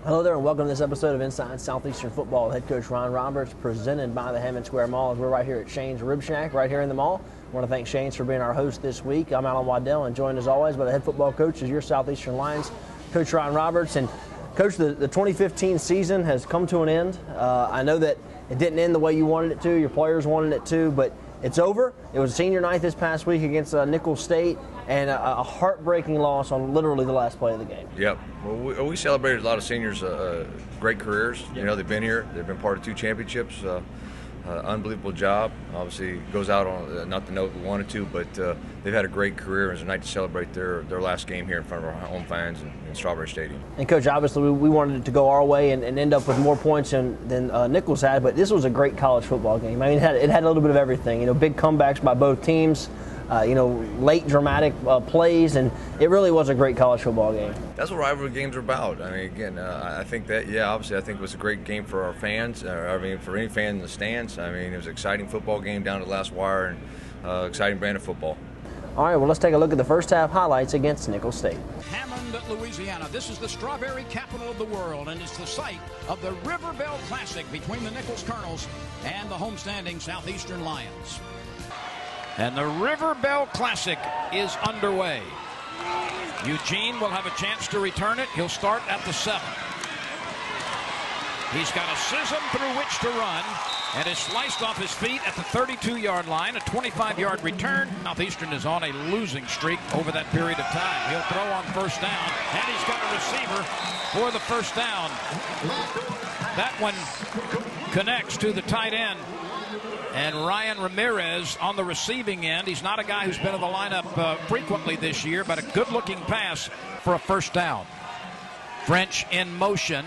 Hello there and welcome to this episode of Inside Southeastern Football. Head coach Ron Roberts, presented by the Hammond Square Mall. As we're right here at Shane's Rib Shack, right here in the mall. I want to thank Shane's for being our host this week. I'm Allen Waddell, and joined as always by the head football coach of your Southeastern Lions, Coach Ron Roberts. And Coach, the 2015 season has come to an end. I know that it didn't end the way you wanted it to, your players wanted it to, but it's over. It was senior night this past week against Nicholls State, and a heartbreaking loss on literally the last play of the game. Yep. Well, we celebrated a lot of seniors' great careers. You know, they've been here. They've been part of 2 championships. Unbelievable job. Obviously, goes out on not the note we wanted to, but they've had a great career. It was a night to celebrate their last game here in front of our home fans in Strawberry Stadium. And, Coach, obviously we wanted it to go our way and end up with more points than Nicholls had, but this was a great college football game. I mean, it had a little bit of everything. You know, big comebacks by both teams. Late dramatic plays, and it really was a great college football game. That's what rivalry games are about. I mean, again, I think that, obviously I think it was a great game for our fans. For any fan in the stands. I mean, it was an exciting football game down to the last wire, and exciting brand of football. All right, well, let's take a look at the first half highlights against Nicholls State. Hammond, Louisiana. This is the strawberry capital of the world, and it's the site of the River Bell Classic between the Nicholls Colonels and the homestanding Southeastern Lions. And the River Bell Classic is underway. Eugene will have a chance to return it. He'll start at the 7. He's got a schism through which to run, and is sliced off his feet at the 32-yard line. A 25-yard return. Southeastern is on a losing streak over that period of time. He'll throw on first down, and he's got a receiver for the first down. That one connects to the tight end. And Ryan Ramirez on the receiving end. He's not a guy who's been in the lineup frequently this year, but a good-looking pass for a first down. French in motion,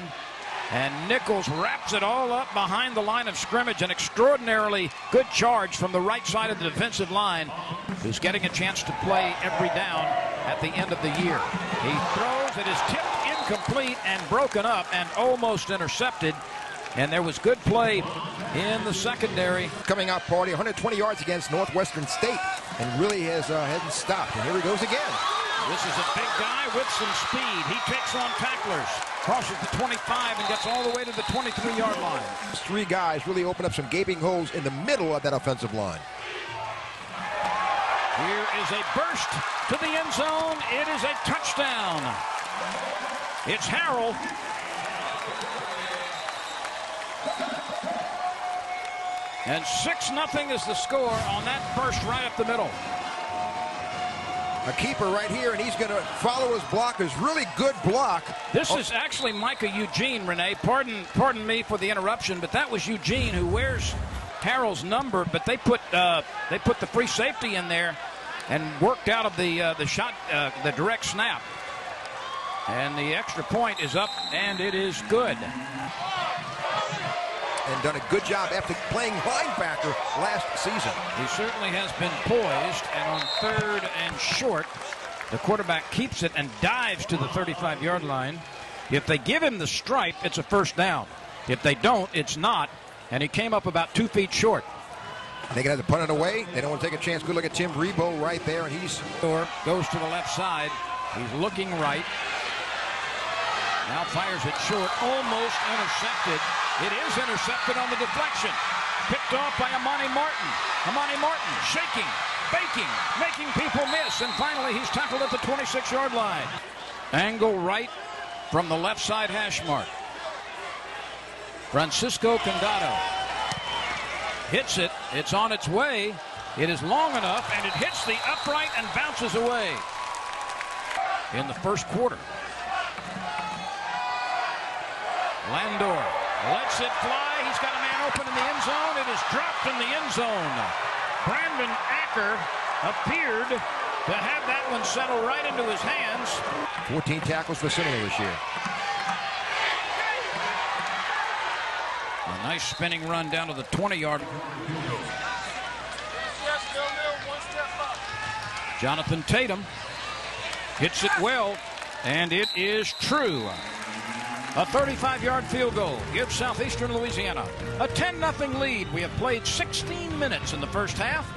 and Nicholls wraps it all up behind the line of scrimmage. An extraordinarily good charge from the right side of the defensive line, who's getting a chance to play every down at the end of the year. He throws, it is tipped incomplete and broken up and almost intercepted. And there was good play in the secondary. Coming out party, 120 yards against Northwestern State, and really hasn't stopped. And here he goes again. This is a big guy with some speed. He takes on tacklers, crosses the 25, and gets all the way to the 23-yard line. These 3 guys really open up some gaping holes in the middle of that offensive line. Here is a burst to the end zone. It is a touchdown. It's Harrell. And 6-0 is the score on that burst right up the middle. A keeper right here, and he's going to follow his block. His really good block. This is actually Micah Eugene, Renee. Pardon me for the interruption, but that was Eugene who wears Harrell's number. But they put the free safety in there and worked out of the shot, the direct snap. And the extra point is up, and it is good. And done a good job after playing linebacker last season. He certainly has been poised, and on 3rd and short, the quarterback keeps it and dives to the 35-yard line. If they give him the stripe, it's a first down. If they don't, it's not, and he came up about 2 feet short. They can have to punt it away. They don't want to take a chance. Good look at Tim Rebo right there, and he's... Goes to the left side. He's looking right. Now fires it short, almost intercepted. It is intercepted on the deflection. Picked off by Amani Martin. Amani Martin shaking, baking, making people miss. And finally, he's tackled at the 26-yard line. Angle right from the left side hash mark. Francisco Condado hits it. It's on its way. It is long enough, and it hits the upright and bounces away in the first quarter. Landor lets it fly. He's got a man open in the end zone. It is dropped in the end zone. Brandon Acker appeared to have that one settle right into his hands. 14 tackles for Seminole this year. A nice spinning run down to the 20-yard. Jonathan Tatum hits it well, and it is true. A 35-yard field goal gives Southeastern Louisiana a 10-0 lead. We have played 16 minutes in the first half.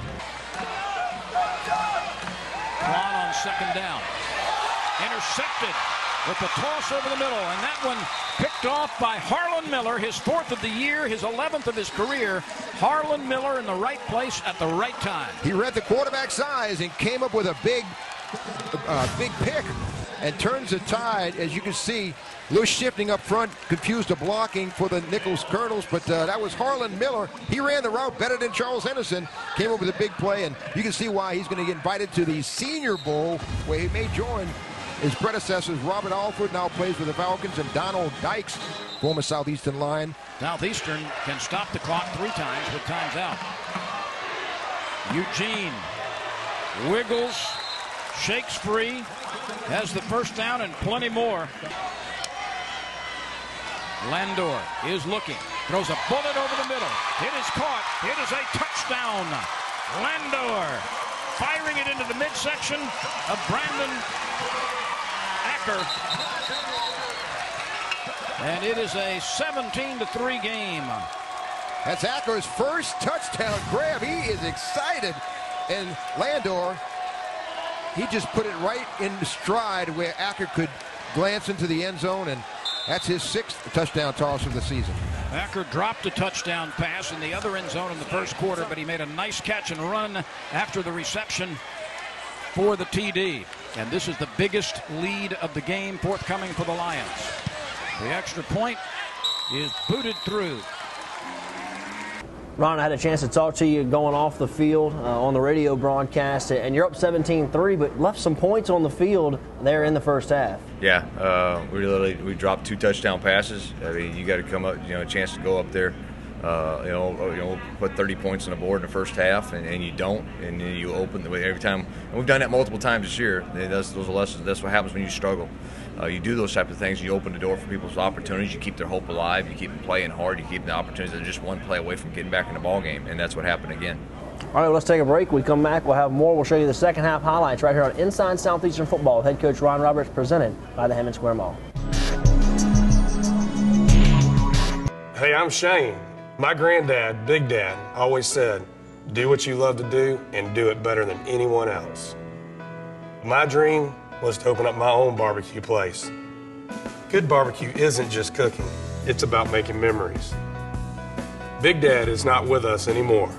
Quan on second down. Intercepted with the toss over the middle, and that one picked picked off by Harlan Miller, his 4th of the year, his 11th of his career. Harlan Miller in the right place at the right time. He read the quarterback's eyes and came up with a big pick and turns the tide. As you can see, loose shifting up front, confused the blocking for the Nichols Colonels, but that was Harlan Miller. He ran the route better than Charles Henderson, came up with a big play, and you can see why he's going to get invited to the Senior Bowl, where he may join his predecessors. Robert Alford now plays for the Falcons, and Donald Dykes, former Southeastern Lion. Southeastern can stop the clock 3 times with times out. Eugene wiggles, shakes free, has the first down and plenty more. Landor is looking, throws a bullet over the middle. It is caught. It is a touchdown. Landor firing it into the midsection of Brandon Acker. And it is a 17-3 game. That's Acker's first touchdown grab. He is excited. And Landor, he just put it right in stride where Acker could glance into the end zone, and that's his 6th touchdown toss of the season. Acker dropped a touchdown pass in the other end zone in the first quarter, but he made a nice catch and run after the reception for the TD. And this is the biggest lead of the game forthcoming for the Lions. The extra point is booted through. Ron, I had a chance to talk to you going off the field on the radio broadcast, and you're up 17-3, but left some points on the field there in the first half. Yeah, we dropped 2 touchdown passes. I mean, you got to come up, a chance to go up there, put 30 points on the board in the first half, and you don't, and then you open the way every time. And we've done that multiple times this year. Those are lessons. That's what happens when you struggle. You do those type of things. You open the door for people's opportunities. You keep their hope alive. You keep them playing hard. You keep the opportunities. They're just one play away from getting back in the ball game, and that's what happened again. All right, let's take a break. We come back, we'll have more. We'll show you the second half highlights right here on Inside Southeastern Football with head coach Ron Roberts, presented by the Hammond Square Mall. Hey, I'm Shane. My granddad, Big Dad, always said, do what you love to do and do it better than anyone else. My dream was to open up my own barbecue place. Good barbecue isn't just cooking, it's about making memories. Big Dad is not with us anymore,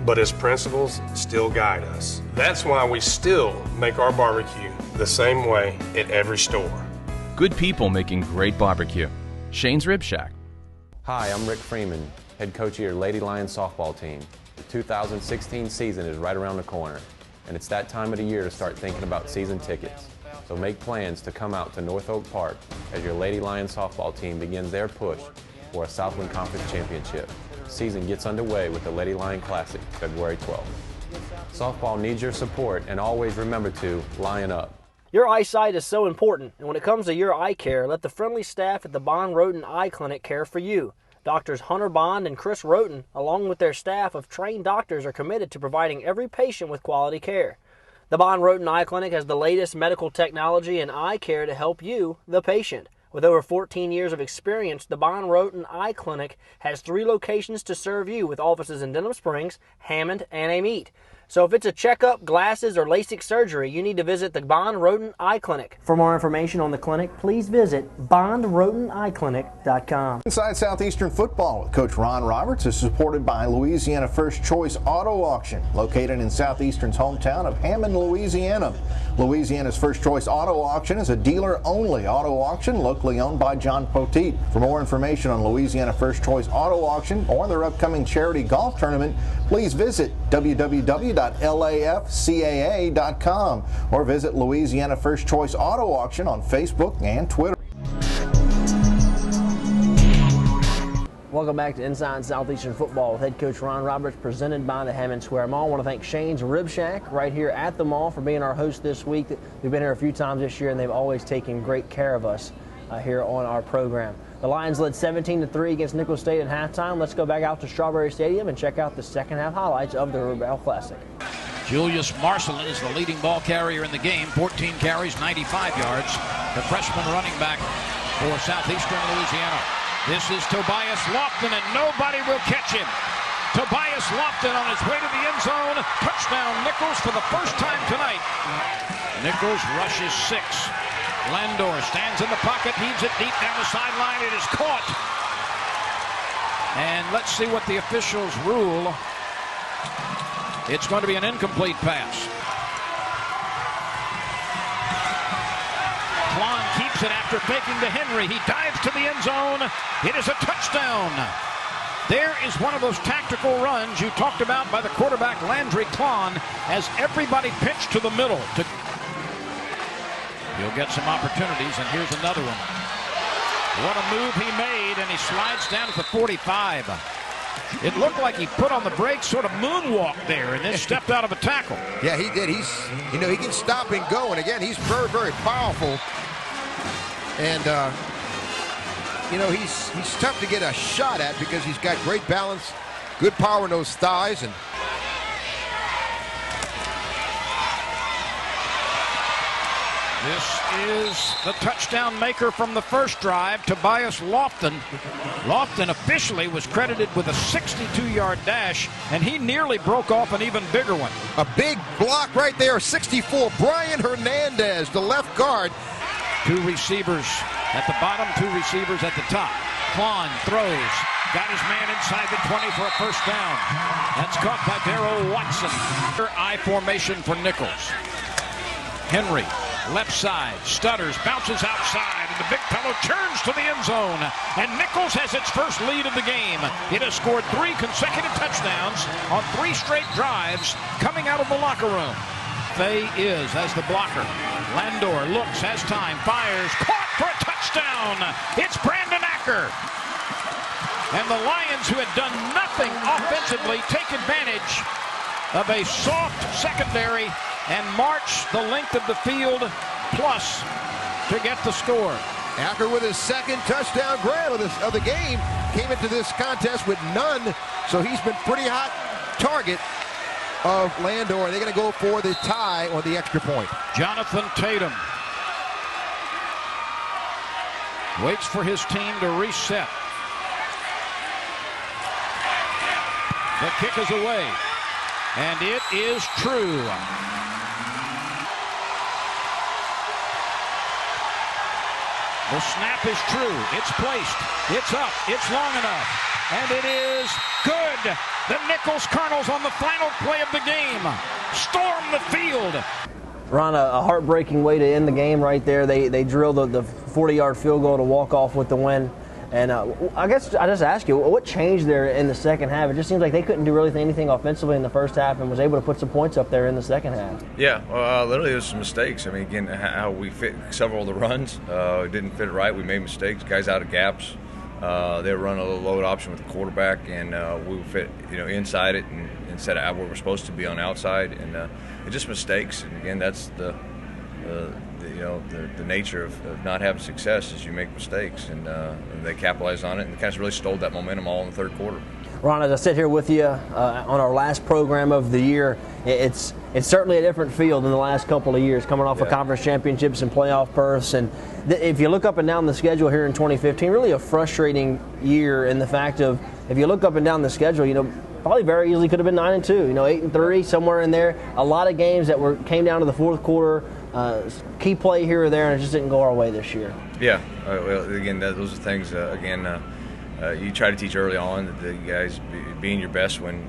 but his principles still guide us. That's why we still make our barbecue the same way at every store. Good people making great barbecue. Shane's Rib Shack. Hi, I'm Rick Freeman, head coach of your Lady Lions softball team. The 2016 season is right around the corner, and it's that time of the year to start thinking about season tickets. So make plans to come out to North Oak Park as your Lady Lions softball team begins their push for a Southland Conference Championship. The season gets underway with the Lady Lion Classic, February 12th. Softball needs your support, and always remember to lion up. Your eyesight is so important, and when it comes to your eye care, let the friendly staff at the Bond Roten Eye Clinic care for you. Doctors Hunter Bond and Chris Roten, along with their staff of trained doctors, are committed to providing every patient with quality care. The Bond Roten Eye Clinic has the latest medical technology and eye care to help you, the patient. With over 14 years of experience, the Bond Roten Eye Clinic has 3 locations to serve you, with offices in Denham Springs, Hammond, and Amite. So if it's a checkup, glasses, or LASIK surgery, you need to visit the Bond Roten Eye Clinic. For more information on the clinic, please visit bondroteneyeclinic.com. Inside Southeastern Football with Coach Ron Roberts is supported by Louisiana First Choice Auto Auction, located in Southeastern's hometown of Hammond, Louisiana. Louisiana's First Choice Auto Auction is a dealer-only auto auction locally owned by John Poteet. For more information on Louisiana First Choice Auto Auction or their upcoming charity golf tournament, please visit www.lafcaa.com or visit Louisiana First Choice Auto Auction on Facebook and Twitter. Welcome back to Inside Southeastern Football with head coach Ron Roberts, presented by the Hammond Square Mall. I want to thank Shane's Rib Shack right here at the mall for being our host this week. We've been here a few times this year, and they've always taken great care of us here on our program. The Lions led 17-3 against Nichols State at halftime. Let's go back out to Strawberry Stadium and check out the second half highlights of the Rubel Classic. Julius Marcelin is the leading ball carrier in the game, 14 carries, 95 yards. The freshman running back for Southeastern Louisiana. This is Tobias Lofton, and nobody will catch him. Tobias Lofton on his way to the end zone. Touchdown Nichols for the first time tonight. Nichols rushes 6. Landor stands in the pocket, heaves it deep down the sideline. It is caught. And let's see what the officials rule. It's going to be an incomplete pass. Klon keeps it after faking to Henry. He dives to the end zone. It is a touchdown. There is one of those tactical runs you talked about by the quarterback Landry Klon as everybody pitched to the middle. He'll get some opportunities, and here's another one. What a move he made, and he slides down to the 45. It looked like he put on the brakes, sort of moonwalked there, and then stepped out of a tackle. Yeah, he did. He's, you know, he can stop and go, and again, he's very, very powerful. And you know, he's tough to get a shot at because he's got great balance, good power in those thighs, and this is the touchdown maker from the first drive, Tobias Lofton. Lofton officially was credited with a 62-yard dash, and he nearly broke off an even bigger one. A big block right there, 64. Brian Hernandez, the left guard. Two receivers at the bottom, two receivers at the top. Klon throws, got his man inside the 20 for a first down. That's caught by Darrell Watson. I formation for Nichols. Henry, left side, stutters, bounces outside, and the big fellow turns to the end zone. And Nichols has its first lead of the game. It has scored 3 consecutive touchdowns on 3 straight drives coming out of the locker room. Fay is as the blocker. Landor looks, has time, fires, caught for a touchdown. It's Brandon Acker. And the Lions, who had done nothing offensively, take advantage of a soft secondary and march the length of the field plus to get the score. Acker with his second touchdown grab of the game. Came into this contest with none, so he's been pretty hot target of Landor. They're going to go for the tie on the extra point. Jonathan Tatum waits for his team to reset. The kick is away, and it is true. The snap is true. It's placed. It's up. It's long enough. And it is good. The Nichols Colonels on the final play of the game storm the field. Ron, a heartbreaking way to end the game right there. They drilled the 40-yard field goal to walk off with the win. And I guess I just ask you, what changed there in the second half? It just seems like they couldn't do really anything offensively in the first half and was able to put some points up there in the second half. Yeah, literally there's some mistakes. I mean, again, how we fit several of the runs. Didn't fit right. We made mistakes. Guys out of gaps. They were running a little load option with the quarterback, and we fit, inside it and instead of where we're supposed to be on outside. And it's just mistakes. And again, that's the nature of not having success is you make mistakes, and they capitalized on it and kind of really stole that momentum all in the third quarter. Ron, as I sit here with you on our last program of the year, it's certainly a different field in the last couple of years, coming off of conference championships and playoff berths. And if you look up and down the schedule here in 2015, really a frustrating year in the fact of, if you look up and down the schedule, probably very easily could have been 9-2, 8-3, somewhere in there. A lot of games that came down to the fourth quarter, key play here or there, and it just didn't go our way this year. Yeah, well, again, those are things, you try to teach early on that the guys being your best when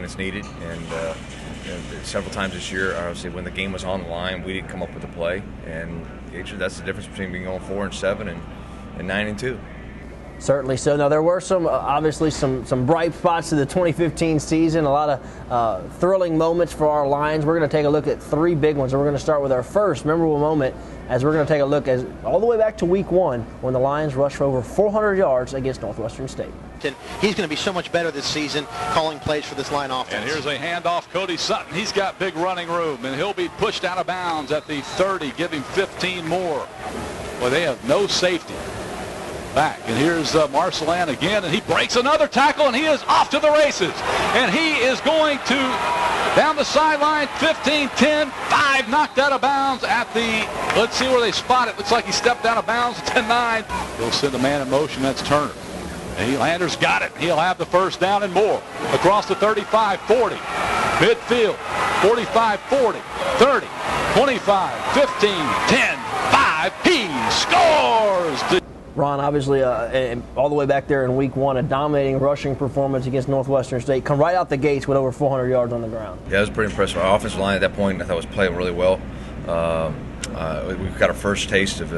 it's needed. And several times this year, obviously, when the game was on the line, we didn't come up with a play. And that's the difference between being going 4-7 and 9-2. Certainly so. Now, there were obviously some bright spots to the 2015 season, a lot of thrilling moments for our Lions. We're going to take a look at 3 big ones. And we're going to start with our first memorable moment, as we're going to take a look all the way back to week 1 when the Lions rushed for over 400 yards against Northwestern State. He's going to be so much better this season calling plays for this line offense. And here's a handoff, Cody Sutton. He's got big running room, and he'll be pushed out of bounds at the 30, give him 15 more. Well, they have no safety back. And here's Marcelin again, and he breaks another tackle, and he is off to the races. And he is going to down the sideline, 15, 10, 5, knocked out of bounds at the, let's see where they spot it. Looks like he stepped out of bounds, 10-9. He'll send a man in motion, that's Turner. And Landers got it. He'll have the first down and more. Across the 35, 40. Midfield, 45, 40, 30, 25, 15, 10, 5. drive. He scores! Ron, obviously, all the way back there in week 1, a dominating rushing performance against Northwestern State. Come right out the gates with over 400 yards on the ground. Yeah, it was pretty impressive. Our offensive line at that point, I thought, was playing really well. We've got our first taste of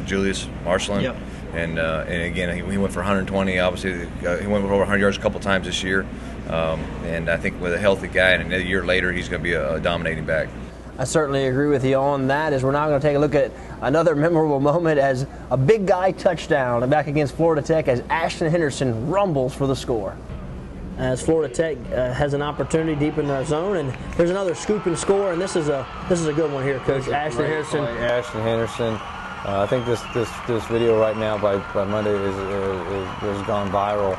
Julius Marcelin. Yep. And again, he went for 120. Obviously, he went for over 100 yards a couple times this year. And I think with a healthy guy and a year later, he's going to be a dominating back. I certainly agree with you on that, as we're now going to take a look at another memorable moment as a big guy touchdown back against Florida Tech as Ashton Henderson rumbles for the score. As Florida Tech has an opportunity deep in their zone, and there's another scoop and score, and this is a good one here, Coach. Ashton Henderson. Ashton Henderson. I think this video right now by Monday has gone viral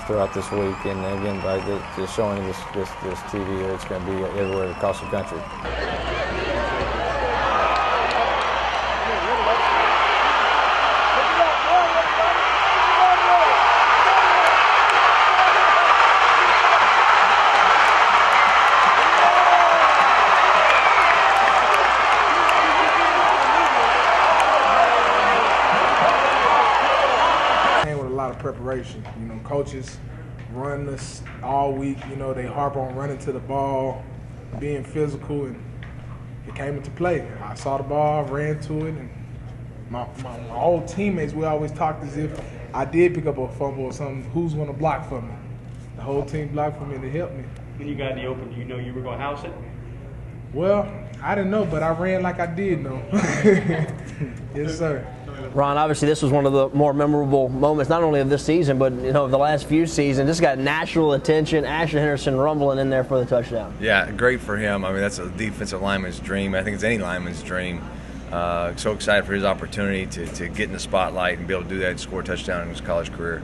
throughout this week, and again by just showing this TV here, it's going to be everywhere across the country. Preparation, coaches run this all week. They harp on running to the ball, being physical, and it came into play. I saw the ball, ran to it, and my old teammates, we always talked as if I did pick up a fumble or something. Who's going to block for me? The whole team blocked for me to help me. When you got in the open, you know you were going to house it? Well, I didn't know, but I ran like I did know. Yes, sir. Ron, obviously this was one of the more memorable moments, not only of this season, but of the last few seasons. This got national attention. Ashton Henderson rumbling in there for the touchdown. Yeah, great for him. I mean, that's a defensive lineman's dream. I think it's any lineman's dream. So excited for his opportunity to get in the spotlight and be able to do that and score a touchdown in his college career.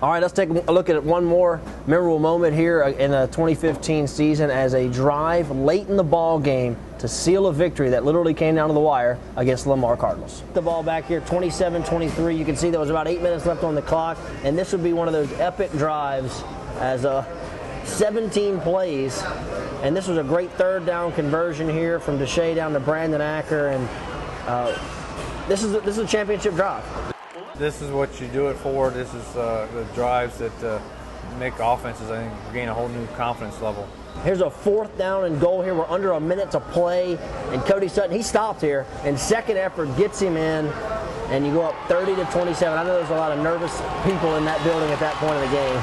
All right, let's take a look at one more memorable moment here in the 2015 season as a drive late in the ball game to seal a victory that literally came down to the wire against the Lamar Cardinals. The ball back here, 27-23. You can see there was about 8 minutes left on the clock, and this would be one of those epic drives as 17 plays. And this was a great third down conversion here from Deshae down to Brandon Acker, and this is a championship drive. This is what you do it for. This is the drives that make offenses, I think, gain a whole new confidence level. Here's a 4th down and goal here. We're under a minute to play, and Cody Sutton, he stopped here, and second effort gets him in, and you go up 30-27. I know there's a lot of nervous people in that building at that point of the game.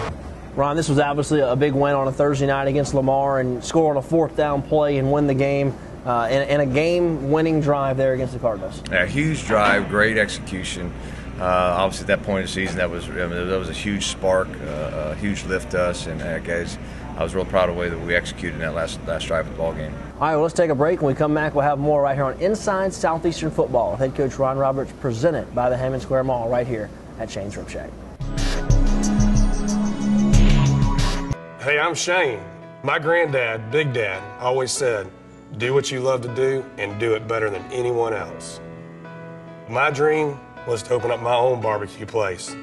Ron, this was obviously a big win on a Thursday night against Lamar, and score on a 4th down play and win the game in a game-winning drive there against the Cardinals. Yeah, huge drive, great execution. Obviously, at that point of the season, that was a huge spark, a huge lift to us, and guys, I was real proud of the way that we executed in that last drive of the ball game. All right, well, let's take a break. When we come back, we'll have more right here on Inside Southeastern Football with head coach Ron Roberts, presented by the Hammond Square Mall right here at Shane's Rib Shack. Hey, I'm Shane. My granddad, Big Dad, always said, do what you love to do and do it better than anyone else. My dream was to open up my own barbecue place.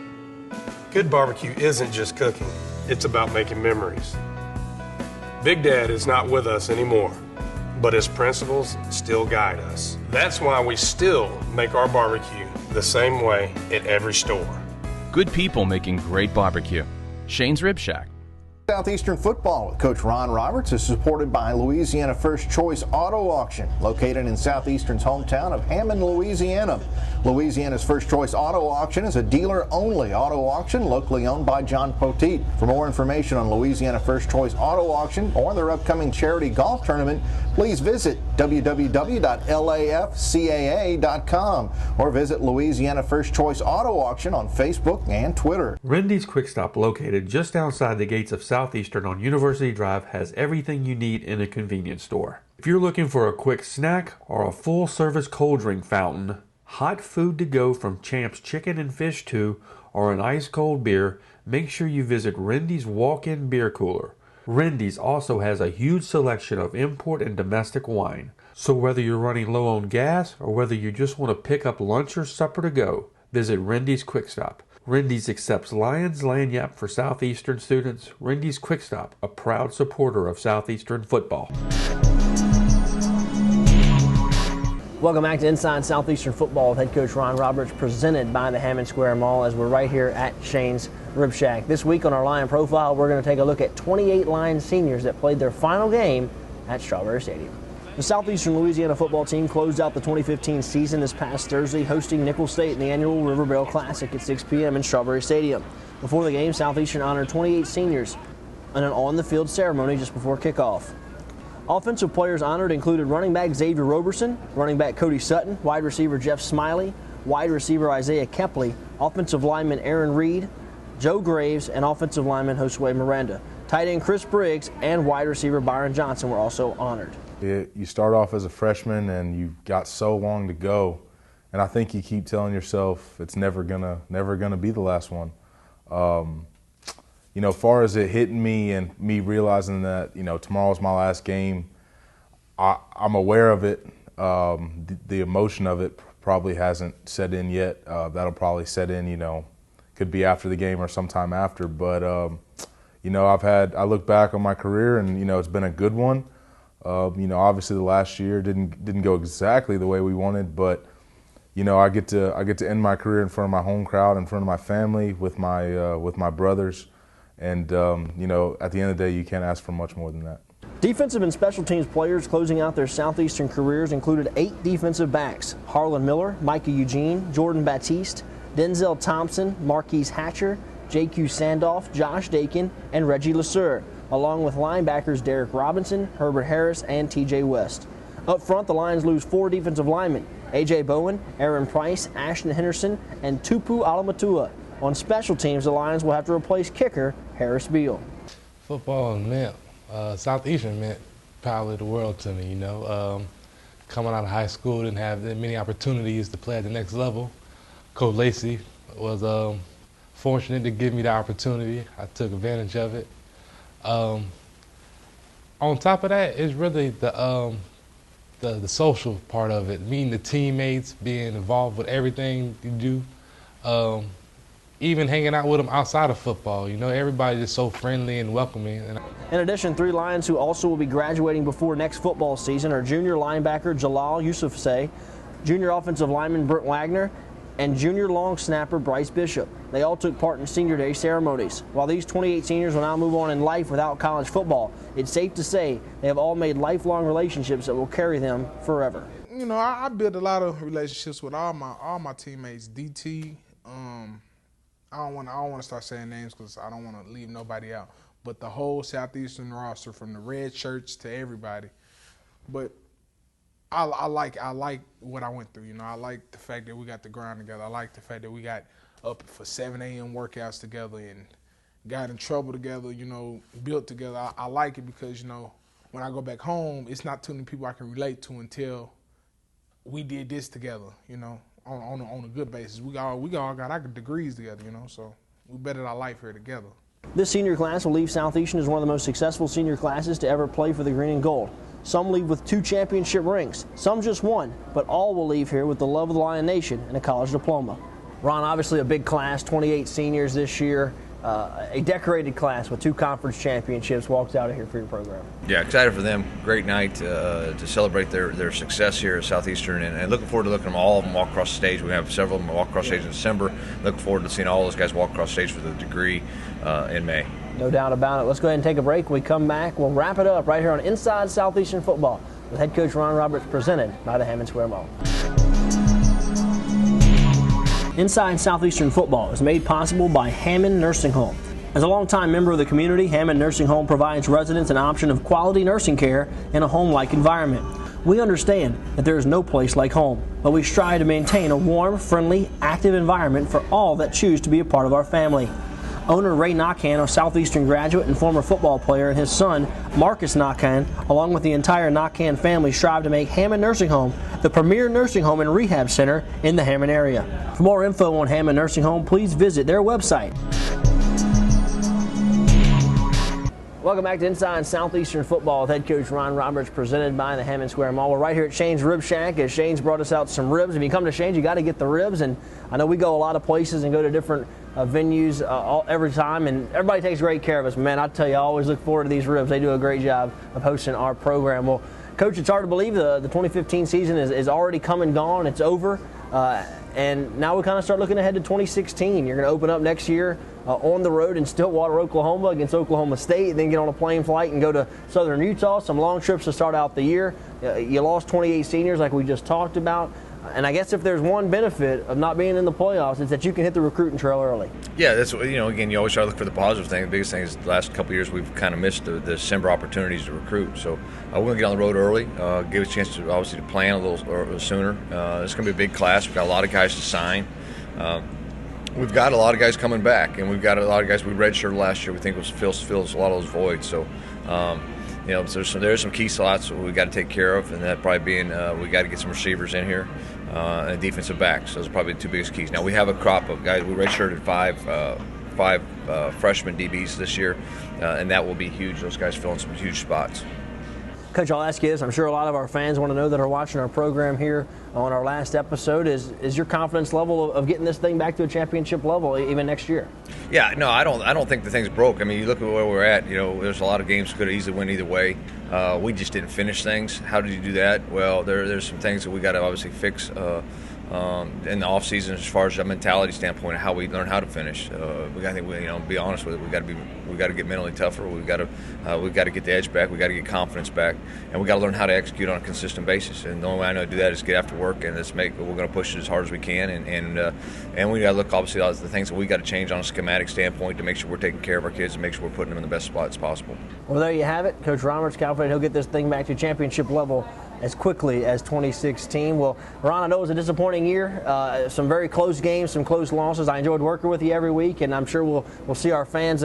Good barbecue isn't just cooking, it's about making memories. Big Dad is not with us anymore, but his principles still guide us. That's why we still make our barbecue the same way at every store. Good people making great barbecue. Shane's Rib Shack. Southeastern Football with Coach Ron Roberts is supported by Louisiana First Choice Auto Auction, located in Southeastern's hometown of Hammond, Louisiana. Louisiana's First Choice Auto Auction is a dealer-only auto auction locally owned by John Poteet. For more information on Louisiana First Choice Auto Auction or their upcoming charity golf tournament, please visit www.lafcaa.com or visit Louisiana First Choice Auto Auction on Facebook and Twitter. Rendy's Quick Stop, located just outside the gates of Southeastern on University Drive, has everything you need in a convenience store. If you're looking for a quick snack or a full-service cold drink fountain, hot food to go from Champ's Chicken and Fish 2, or an ice-cold beer, make sure you visit Rendy's Walk-In Beer Cooler. Rendy's also has a huge selection of import and domestic wine. So whether you're running low on gas or whether you just want to pick up lunch or supper to go, visit Rendy's Quick Stop. Rendy's accepts Lions Lanyap for Southeastern students. Rendy's Quick Stop, a proud supporter of Southeastern football. Welcome back to Inside Southeastern Football with head coach Ron Roberts, presented by the Hammond Square Mall, as we're right here at Shane's Rib Shack. This week on our Lion Profile, we're going to take a look at 28 Lion seniors that played their final game at Strawberry Stadium. The Southeastern Louisiana football team closed out the 2015 season this past Thursday, hosting Nicholls State in the annual River Bell Classic at 6 p.m. in Strawberry Stadium. Before the game, Southeastern honored 28 seniors in an on-the-field ceremony just before kickoff. Offensive players honored included running back Xavier Roberson, running back Cody Sutton, wide receiver Jeff Smiley, wide receiver Isaiah Kepley, offensive lineman Aaron Reed, Joe Graves, and offensive lineman Josue Miranda. Tight end Chris Briggs and wide receiver Byron Johnson were also honored. You start off as a freshman and you've got so long to go, and I think you keep telling yourself it's never gonna be the last one. You know, as far as it hitting me and me realizing that, you know, tomorrow's my last game, I'm aware of it. The emotion of it probably hasn't set in yet. That'll probably set in, you know, could be after the game or sometime after. But, you know, I look back on my career and, you know, it's been a good one. You know, obviously the last year didn't go exactly the way we wanted, but, you know, I get to end my career in front of my home crowd, in front of my family, with my brothers. And, you know, at the end of the day, you can't ask for much more than that. Defensive and special teams players closing out their Southeastern careers included 8 defensive backs: Harlan Miller, Micah Eugene, Jordan Batiste, Denzel Thompson, Marquise Hatcher, J.Q. Sandoff, Josh Dakin, and Reggie LeSueur, along with linebackers Derek Robinson, Herbert Harris, and T.J. West. Up front, the Lions lose 4 defensive linemen: A.J. Bowen, Aaron Price, Ashton Henderson, and Tupu Alamatua. On special teams, the Lions will have to replace kicker Harris Beal. Football meant, Southeastern meant probably the world to me, you know. Coming out of high school, didn't have that many opportunities to play at the next level. Coach Lacey was fortunate to give me the opportunity. I took advantage of it. On top of that, it's really the social part of it, meeting the teammates, being involved with everything you do. Even hanging out with them outside of football. You know, everybody's just so friendly and welcoming. In addition, 3 Lions who also will be graduating before next football season are junior linebacker Jalal Yousafzai, junior offensive lineman Brent Wagner, and junior long snapper Bryce Bishop. They all took part in senior day ceremonies. While these 28 seniors will now move on in life without college football, it's safe to say they have all made lifelong relationships that will carry them forever. You know, I built a lot of relationships with all my teammates. DT, I don't want to start saying names because I don't want to leave nobody out. But the whole Southeastern roster, from the red shirts to everybody. But I like what I went through. You know, I like the fact that we got the grind together. I like the fact that we got up for 7 a.m. workouts together and got in trouble together. You know, built together. I like it because, you know, when I go back home, it's not too many people I can relate to until we did this together. You know. On a good basis. We all got our degrees together, you know, so we bettered our life here together. This senior class will leave Southeastern as one of the most successful senior classes to ever play for the green and gold. Some leave with 2 championship rings, some just 1, but all will leave here with the love of the Lion Nation and a college diploma. Ron, obviously a big class, 28 seniors this year. A decorated class with 2 conference championships walks out of here for your program. Yeah, excited for them. Great night to celebrate their success here at Southeastern, and looking forward to looking at all of them walk across the stage. We have several of them walk across the stage in December. Looking forward to seeing all those guys walk across the stage for the degree in May. No doubt about it. Let's go ahead and take a break. When we come back, we'll wrap it up right here on Inside Southeastern Football with head coach Ron Roberts, presented by the Hammond Square Mall. Inside Southeastern Football is made possible by Hammond Nursing Home. As a longtime member of the community, Hammond Nursing Home provides residents an option of quality nursing care in a home-like environment. We understand that there is no place like home, but we strive to maintain a warm, friendly, active environment for all that choose to be a part of our family. Owner Ray Nakhan, a Southeastern graduate and former football player, and his son, Marcus Nakhan, along with the entire Nakhan family, strive to make Hammond Nursing Home the premier nursing home and rehab center in the Hammond area. For more info on Hammond Nursing Home, please visit their website. Welcome back to Inside Southeastern Football with head coach Ron Roberts, presented by the Hammond Square Mall. We're right here at Shane's Rib Shack, as Shane's brought us out some ribs. If you come to Shane's, you got to get the ribs, and I know we go a lot of places and go to different venues every time, and everybody takes great care of us. Man, I tell you, I always look forward to these ribs. They do a great job of hosting our program. Well, Coach, it's hard to believe the 2015 season is already come and gone. It's over. And now we kind of start looking ahead to 2016. You're going to open up next year on the road in Stillwater, Oklahoma against Oklahoma State, then get on a plane flight and go to southern Utah. Some long trips to start out the year. You lost 28 seniors like we just talked about. And I guess if there's one benefit of not being in the playoffs, it's that you can hit the recruiting trail early. Yeah, that's, again, you always try to look for the positive thing. The biggest thing is the last couple of years we've kind of missed the December opportunities to recruit. So we're going to get on the road early, give us a chance to obviously to plan a little sooner. It's going to be a big class. We've got a lot of guys to sign. We've got a lot of guys coming back, and we've got a lot of guys we redshirted last year. We think fills a lot of those voids. So. There's some key slots we got to take care of, and that probably being we got to get some receivers in here and defensive backs. Those are probably the two biggest keys. Now we have a crop of guys. We redshirted five freshman DBs this year, and that will be huge. Those guys filling some huge spots. Coach, I'll ask you this. I'm sure a lot of our fans want to know that are watching our program here on our last episode. Is your confidence level of getting this thing back to a championship level even next year? Yeah, no, I don't think the thing's broke. I mean, you look at where we're at. There's a lot of games could easily win either way. We just didn't finish things. How did you do that? Well, there's some things that we got to obviously fix in the off season as far as a mentality standpoint of how we learn how to finish. We got to be honest with it. We got to get mentally tougher. We got to get the edge back. We got to get confidence back, and we got to learn how to execute on a consistent basis. And the only way I know to do that is get after work and we're going to push it as hard as we can. And we got to look obviously at the things that we got to change on a schematic standpoint to make sure we're taking care of our kids and make sure we're putting them in the best spots possible. Well, there you have it. Coach Roberts confident he'll get this thing back to championship level as quickly as 2016. Well, Ron, I know it was a disappointing year. Some very close games, some close losses. I enjoyed working with you every week, and I'm sure we'll see our fans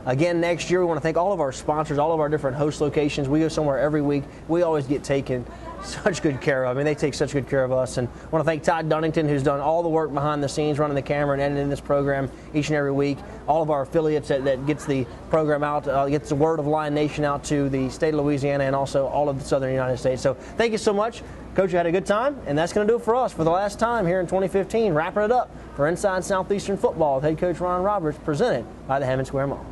again next year. We want to thank all of our sponsors, all of our different host locations. We go somewhere every week. We always get taken such good care of. I mean, they take such good care of us. And I want to thank Todd Dunnington, who's done all the work behind the scenes, running the camera and editing this program each and every week. All of our affiliates that gets the program out, gets the word of Lion Nation out to the state of Louisiana and also all of the southern United States. So thank you so much. Coach, you had a good time, and that's going to do it for us for the last time here in 2015. Wrapping it up for Inside Southeastern Football with head coach Ron Roberts, presented by the Hammond Square Mall.